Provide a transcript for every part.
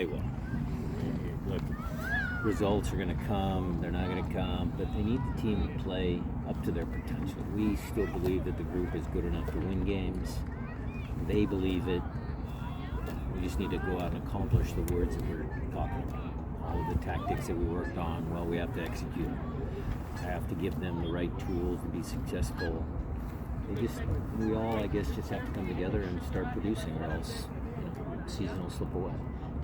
play well. Look, results are going to come, they're not going to come, but they need the team to play up to their potential. We still believe that the group is good enough to win games. They believe it. We just need to go out and accomplish the words that we're talking about. All of the tactics that we worked on, well, we have to execute them. I have to give them the right tools to be successful. We all, I guess, just have to come together and start producing, or else the season will slip away.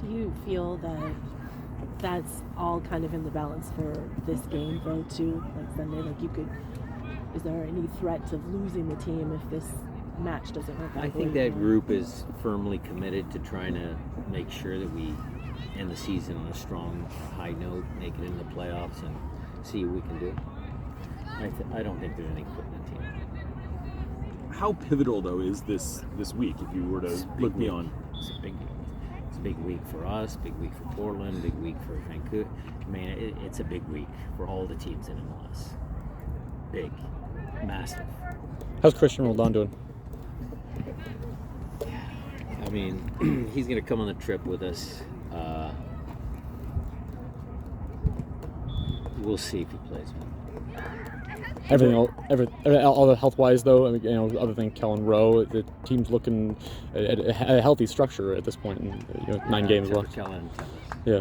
Do you feel that that's all kind of in the balance for this game, though, too? Like Sunday, is there any threat of losing the team if this match doesn't work out? I think that group is firmly committed to trying to make sure that we end the season on a strong, high note, make it into the playoffs, and see what we can do. I don't think there's any quitting the team. How pivotal, though, is this week if you were to look beyond? It's a big week for us, big week for Portland, big week for Vancouver. I mean, it's a big week for all the teams in MLS. Big, massive. How's Christian Roldan doing? I mean, he's going to come on the trip with us. We'll see if he plays. Everything, all the health-wise, though, I mean, other than Kellen Rowe, the team's looking at a healthy structure at this point. In 9 games left. Yeah.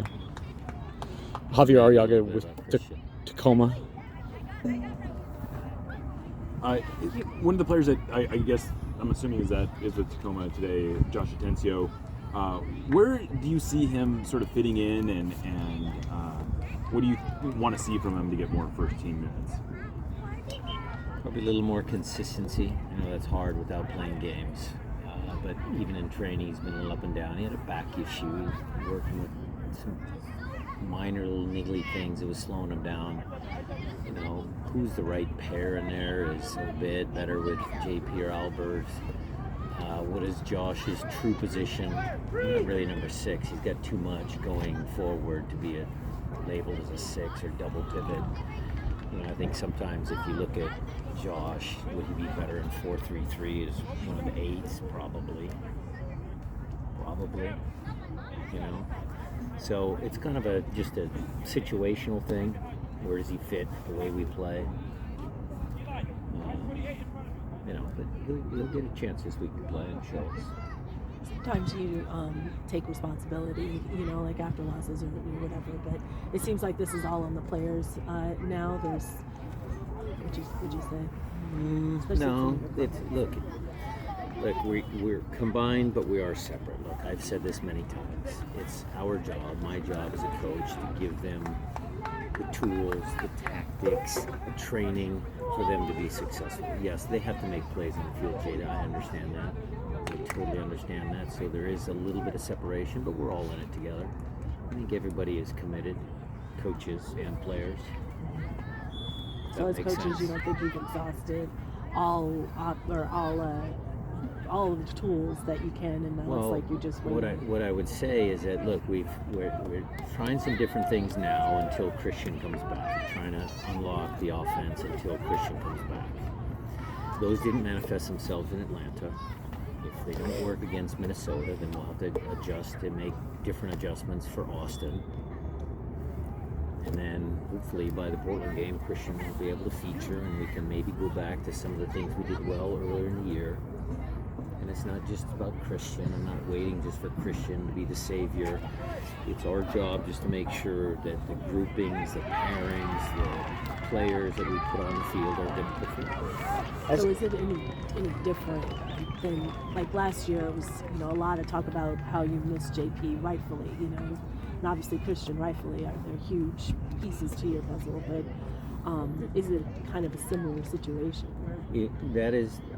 Javier Arriaga with Tacoma. One of the players that I guess I'm assuming is with Tacoma today, Josh Atencio. Where do you see him sort of fitting in, and what do you want to see from him to get more first-team minutes? Probably a little more consistency. I know that's hard without playing games. But even in training, he's been a little up and down. He had a back issue, working with some minor little niggly things that was slowing him down. Who's the right pair in there is a bit better with JP or Albert. What is Josh's true position? Not really number 6. He's got too much going forward to be labeled as a 6 or double pivot. I think sometimes if you look at Josh, would he be better in 4-3-3 as one of the 8s? Probably. So it's kind of just a situational thing. Where does he fit the way we play? But he'll get a chance this week to play and show us. Sometimes you take responsibility, like after losses or whatever, but it seems like this is all on the players now. There's, would you say? No, look, we're combined, but we are separate. Look, I've said this many times. It's our job, my job as a coach, to give them the tools, the tactics, the training for them to be successful. Yes, they have to make plays on the field, Jada. I understand that. I totally understand that. So there is a little bit of separation, but we're all in it together. I think everybody is committed, coaches and players. So as coaches, sense. You don't think you've exhausted all of the tools that you can, and now it's like you just waiting. What I would say is that, look, we're trying some different things now until Christian comes back. We're trying to unlock the offense until Christian comes back. Those didn't manifest themselves in Atlanta. If they don't work against Minnesota, then we'll have to adjust and make different adjustments for Austin. And then hopefully by the Portland game, Christian will be able to feature, and we can maybe go back to some of the things we did well earlier in the year. And it's not just about Christian. I'm not waiting just for Christian to be the savior. It's our job just to make sure that the groupings, the pairings, the players that we put on the field are going to perform. So is it any different than like last year? It was a lot of talk about how you missed JP rightfully, and obviously Christian rightfully are they're huge pieces to your puzzle, but is it kind of a similar situation?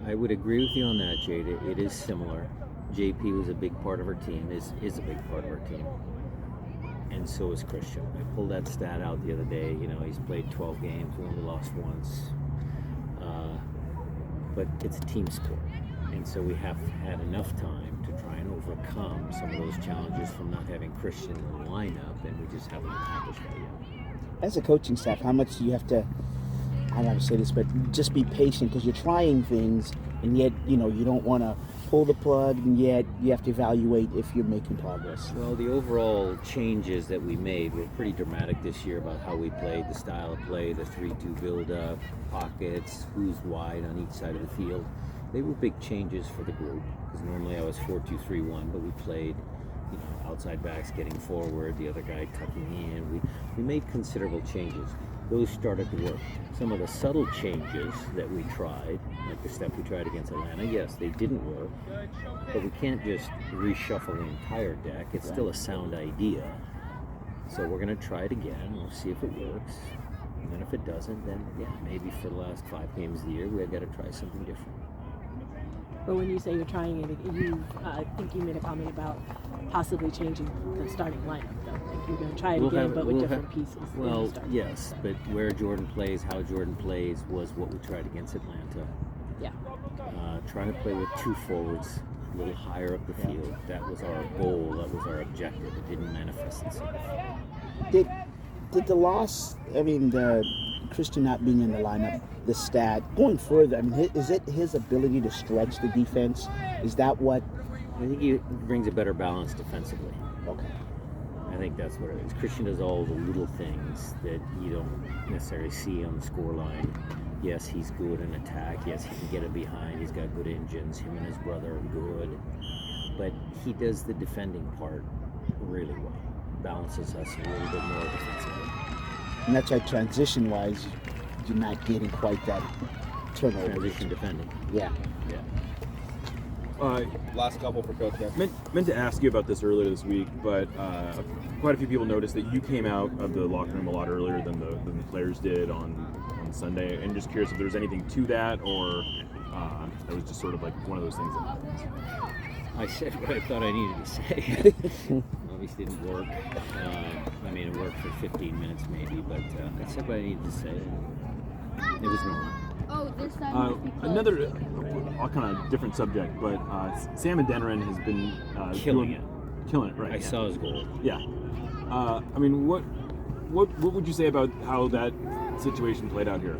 I would agree with you on that, Jada. It is similar. JP was a big part of our team, is a big part of our team. And so is Christian. I pulled that stat out the other day. He's played 12 games, we only lost once. But it's a team sport. And so we have had enough time to try and overcome some of those challenges from not having Christian in the lineup, and we just haven't accomplished that yet. As a coaching staff, how much do you have to, I don't know how to say this, but just be patient because you're trying things, and yet, you don't want to pull the plug, and yet you have to evaluate if you're making progress? Well, the overall changes that we made were pretty dramatic this year about how we played, the style of play, the 3-2 build-up, pockets, who's wide on each side of the field. They were big changes for the group, because normally I was 4-2-3-1, but we played, outside backs getting forward, the other guy tucking in. We made considerable changes. Those started to work. Some of the subtle changes that we tried, like the stuff we tried against Atlanta, yes, they didn't work, but we can't just reshuffle the entire deck. It's still a sound idea. So we're going to try it again. We'll see if it works. And then if it doesn't, then maybe for the last 5 games of the year, we've got to try something different. But when you say you're trying it, I think you made a comment about possibly changing the starting lineup, though. Like you're going to try it again, but with different pieces. Well, yes, but where Jordan plays, how Jordan plays was what we tried against Atlanta. Yeah. Trying to play with 2 forwards a little higher up the field. That was our goal. That was our objective. It didn't manifest itself. Did the loss, the Christian not being in the lineup, the stat, going further, is it his ability to stretch the defense? Is that what? I think he brings a better balance defensively. Okay. I think that's what it is. Christian does all the little things that you don't necessarily see on the scoreline. Yes, he's good in attack. Yes, he can get it behind. He's got good engines. Him and his brother are good. But he does the defending part really well. Balances us a little bit more defensively. And that's why transition-wise, you're not getting quite that turnover. Transition defending. Yeah. Last couple for Coach. Meant to ask you about this earlier this week, but quite a few people noticed that you came out of the locker room a lot earlier than the players did on Sunday. And just curious if there was anything to that, or it was just sort of like one of those things that happens. I said what I thought I needed to say. Obviously didn't work. It worked for 15 minutes maybe, but I said what I needed to say. It was normal. Another kind of different subject, but Sam Adeniran has been Killing it, right? I saw his goal. Yeah. What would you say about how that situation played out here?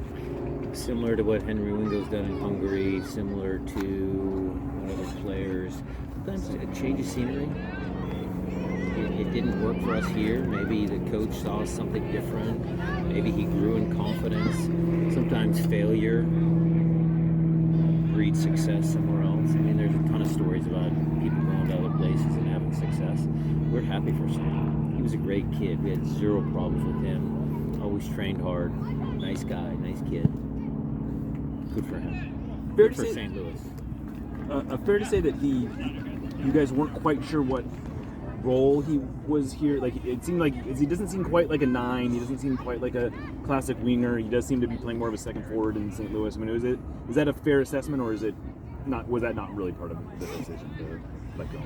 Similar to what Henry Wingo's done in Hungary, similar to other players. Sometimes a change of scenery. It didn't work for us here. Maybe the coach saw something different. Maybe he grew in confidence. Sometimes failure breeds success somewhere else. There's a ton of stories about people going to other places and having success. We're happy for Sam. He was a great kid. We had 0 problems with him. Always trained hard. Nice guy, nice kid. Good for him. Good for St. Louis. Fair to say that you guys weren't quite sure what role he was here. Like it seemed like he doesn't seem quite like a 9. He doesn't seem quite like a classic winger. He does seem to be playing more of a second forward in St. Louis. Is that a fair assessment, or is it not? Was that not really part of the decision to let go?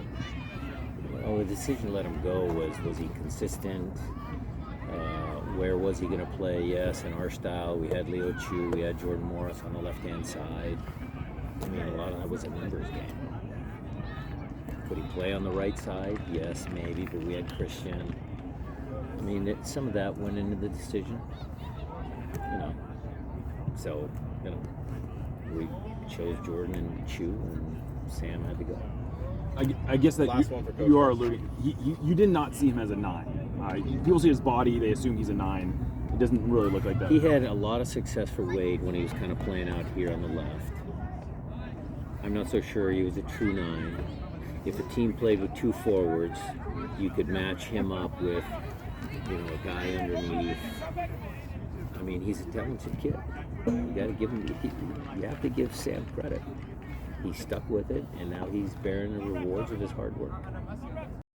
Well, the decision to let him go was he consistent? Where was he going to play? Yes, in our style, we had Leo Chu, we had Jordan Morris on the left-hand side. A lot of that was a numbers game. Could he play on the right side? Yes, maybe, but we had Christian. Some of that went into the decision. So, we chose Jordan and Chu, and Sam had to go. I guess that Last one for Coach. you are alluding. You did not see him as a 9. People see his body; they assume he's a 9. It doesn't really look like that. He had a lot of success for Wade when he was kind of playing out here on the left. I'm not so sure he was a true 9. If a team played with 2 forwards, you could match him up with, a guy underneath. He's a talented kid. You got to give him. You have to give Sam credit. He stuck with it, and now he's bearing the rewards of his hard work.